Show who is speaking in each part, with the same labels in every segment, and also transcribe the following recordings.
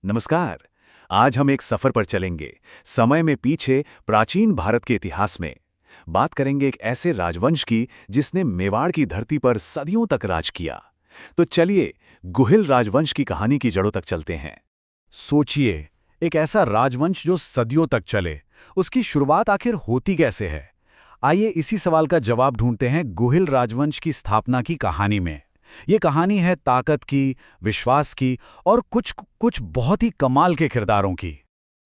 Speaker 1: नमस्कार। आज हम एक सफर पर चलेंगे, समय में पीछे प्राचीन भारत के इतिहास में। बात करेंगे एक ऐसे राजवंश की जिसने मेवाड़ की धरती पर सदियों तक राज किया। तो चलिए गुहिल राजवंश की कहानी की जड़ों तक चलते हैं।
Speaker 2: सोचिए, एक ऐसा राजवंश जो सदियों तक चले, उसकी शुरुआत आखिर होती कैसे है? आइए इसी सवाल का जवाब ढूंढते हैं गुहिल राजवंश की स्थापना की कहानी में। ये कहानी है ताकत की, विश्वास की और कुछ कुछ बहुत ही कमाल के किरदारों की।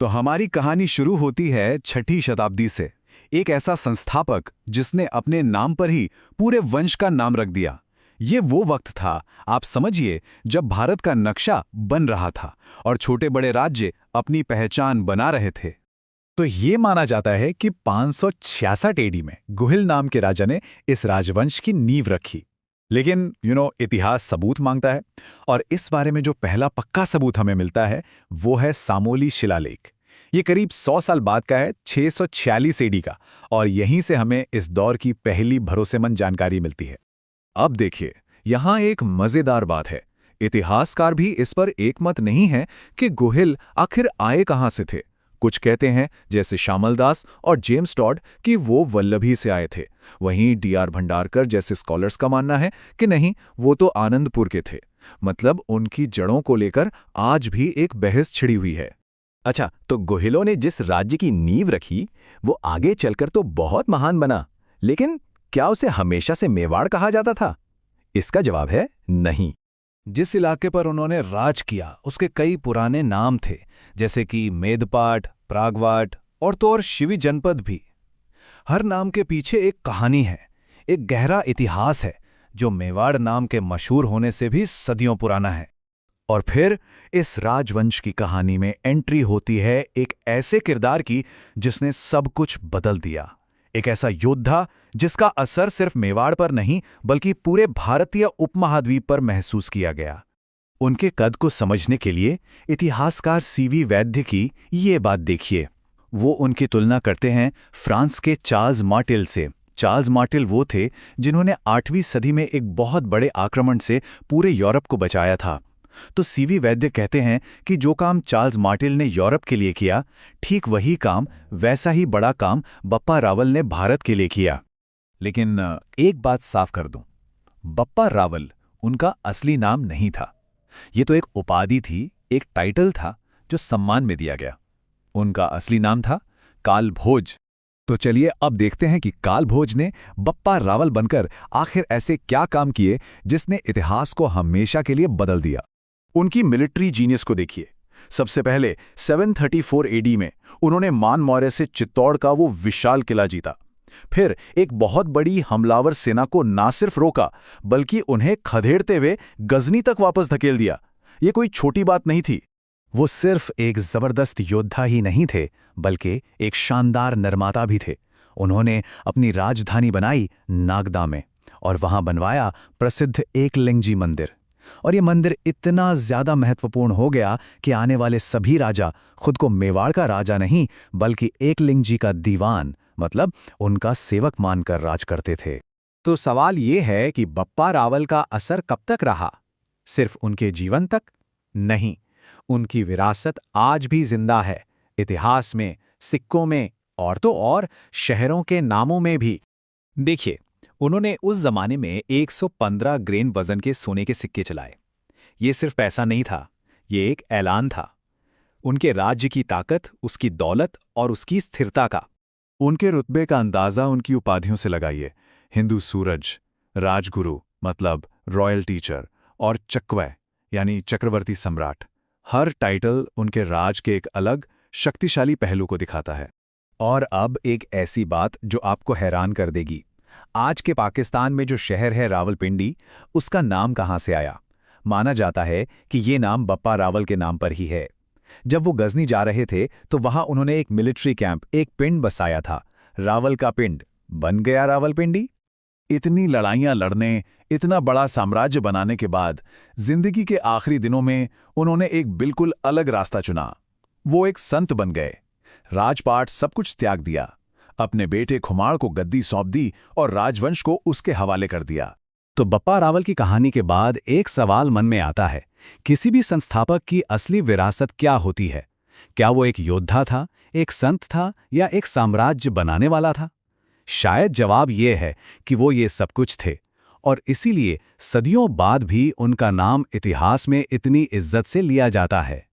Speaker 3: तो हमारी कहानी शुरू होती है 6ठी शताब्दी से। एक ऐसा संस्थापक जिसने अपने नाम पर ही पूरे वंश का नाम रख दिया। ये वो वक्त था, आप समझिए, जब भारत का नक्शा बन रहा था और छोटे बड़े राज्य अपनी पहचान बना रहे थे।
Speaker 2: तो ये माना जाता है कि 566 एडी में गुहिल नाम के राजा ने इस राजवंश की नींव रखी। लेकिन इतिहास सबूत मांगता है, और इस बारे में जो पहला पक्का सबूत हमें मिलता है वो है सामोली शिलालेख। ये करीब 100 साल बाद का है, 646 एडी का, और यहीं से हमें इस दौर की पहली भरोसेमंद जानकारी मिलती है।
Speaker 3: अब देखिए, यहाँ एक मजेदार बात है। इतिहासकार भी इस पर एकमत नहीं है कि गुहिल आखिर आए कहाँ से थे। कुछ कहते हैं, जैसे श्यामल दास और जेम्स टॉड, कि वो वल्लभी से आए थे। वहीं डी.आर. भंडारकर जैसे स्कॉलर्स का मानना है कि नहीं, वो तो आनंदपुर के थे। मतलब उनकी जड़ों को लेकर आज भी एक बहस छिड़ी हुई है।
Speaker 4: अच्छा, तो गुहिलों ने जिस राज्य की नींव रखी वो आगे चलकर तो बहुत महान बना, लेकिन क्या उसे हमेशा से मेवाड़ कहा जाता था? इसका जवाब है नहीं।
Speaker 2: जिस इलाके पर उन्होंने राज किया उसके कई पुराने नाम थे, जैसे कि मेदपाट, प्रागवाट और तो और शिवी जनपद भी। हर नाम के पीछे एक कहानी है, एक गहरा इतिहास है जो मेवाड़ नाम के मशहूर होने से भी सदियों पुराना है।
Speaker 1: और फिर इस राजवंश की कहानी में एंट्री होती है एक ऐसे किरदार की जिसने सब कुछ बदल दिया। एक ऐसा योद्धा जिसका असर सिर्फ मेवाड़ पर नहीं बल्कि पूरे भारतीय उपमहाद्वीप पर महसूस किया गया। उनके कद को समझने के लिए इतिहासकार सीवी वैद्य की ये बात देखिए। वो उनकी तुलना करते हैं फ्रांस के चार्ल्स मार्टेल से। चार्ल्स मार्टेल वो थे जिन्होंने 8वीं सदी में एक बहुत बड़े आक्रमण से पूरे यूरोप को बचाया था। तो सीवी वैद्य कहते हैं कि जो काम चार्ल्स मार्टेल ने यूरोप के लिए किया, ठीक वही काम, वैसा ही बड़ा काम बप्पा रावल ने भारत के लिए किया।
Speaker 2: लेकिन एक बात साफ कर दूं, बप्पा रावल उनका असली नाम नहीं था। ये तो एक उपाधि थी, एक टाइटल था जो सम्मान में दिया गया। उनका असली नाम था काल भोज।
Speaker 3: तो चलिए अब देखते हैं कि काल भोज ने बप्पा रावल बनकर आखिर ऐसे क्या काम किए जिसने इतिहास को हमेशा के लिए बदल दिया।
Speaker 1: उनकी मिलिट्री जीनियस को देखिए। सबसे पहले 734 एडी में उन्होंने मान मौर्य से चित्तौड़ का वो विशाल किला जीता। फिर एक बहुत बड़ी हमलावर सेना को ना सिर्फ रोका बल्कि उन्हें खदेड़ते हुए गजनी तक वापस धकेल दिया। ये कोई छोटी बात नहीं थी।
Speaker 2: वो सिर्फ एक जबरदस्त योद्धा ही नहीं थे, बल्कि एक शानदार निर्माता भी थे। उन्होंने अपनी राजधानी बनाई नागदा में, और वहां बनवाया प्रसिद्ध एकलिंगजी मंदिर। और ये मंदिर इतना ज्यादा महत्वपूर्ण हो गया कि आने वाले सभी राजा खुद को मेवाड़ का राजा नहीं बल्कि एकलिंगजी का दीवान, मतलब उनका सेवक मानकर राज करते थे।
Speaker 5: तो सवाल ये है कि बप्पा रावल का असर कब तक रहा? सिर्फ उनके जीवन तक? नहीं, उनकी विरासत आज भी जिंदा है, इतिहास में, सिक्कों में और तो और शहरों के नामों में भी। देखिए, उन्होंने उस जमाने में 115 ग्रेन वजन के सोने के सिक्के चलाए। ये सिर्फ पैसा नहीं था, ये एक ऐलान था उनके राज्य की ताकत, उसकी दौलत और उसकी स्थिरता का।
Speaker 3: उनके रुतबे का अंदाजा उनकी उपाधियों से लगाइए। हिंदू सूरज, राजगुरु मतलब रॉयल टीचर, और चकवै यानी चक्रवर्ती सम्राट। हर टाइटल उनके राज के एक अलग शक्तिशाली पहलू को दिखाता है।
Speaker 5: और अब एक ऐसी बात जो आपको हैरान कर देगी। आज के पाकिस्तान में जो शहर है रावलपिंडी, उसका नाम कहाँ से आया? माना जाता है कि ये नाम बप्पा रावल के नाम पर ही है। जब वो गजनी जा रहे थे तो वहां उन्होंने एक मिलिट्री कैंप, एक पिंड बसाया था। रावल का पिंड बन गया रावलपिंडी।
Speaker 3: इतनी लड़ाइयां लड़ने, इतना बड़ा साम्राज्य बनाने के बाद जिंदगी के आखिरी दिनों में उन्होंने एक बिल्कुल अलग रास्ता चुना। वो एक संत बन गए। राजपाट सब कुछ त्याग दिया, अपने बेटे खुमाड़ को गद्दी सौंप दी और राजवंश को उसके हवाले कर दिया।
Speaker 5: तो बप्पा रावल की कहानी के बाद एक सवाल मन में आता है, किसी भी संस्थापक की असली विरासत क्या होती है? क्या वो एक योद्धा था, एक संत था या एक साम्राज्य बनाने वाला था? शायद जवाब ये है कि वो ये सब कुछ थे, और इसीलिए सदियों बाद भी उनका नाम इतिहास में इतनी इज्जत से लिया जाता है।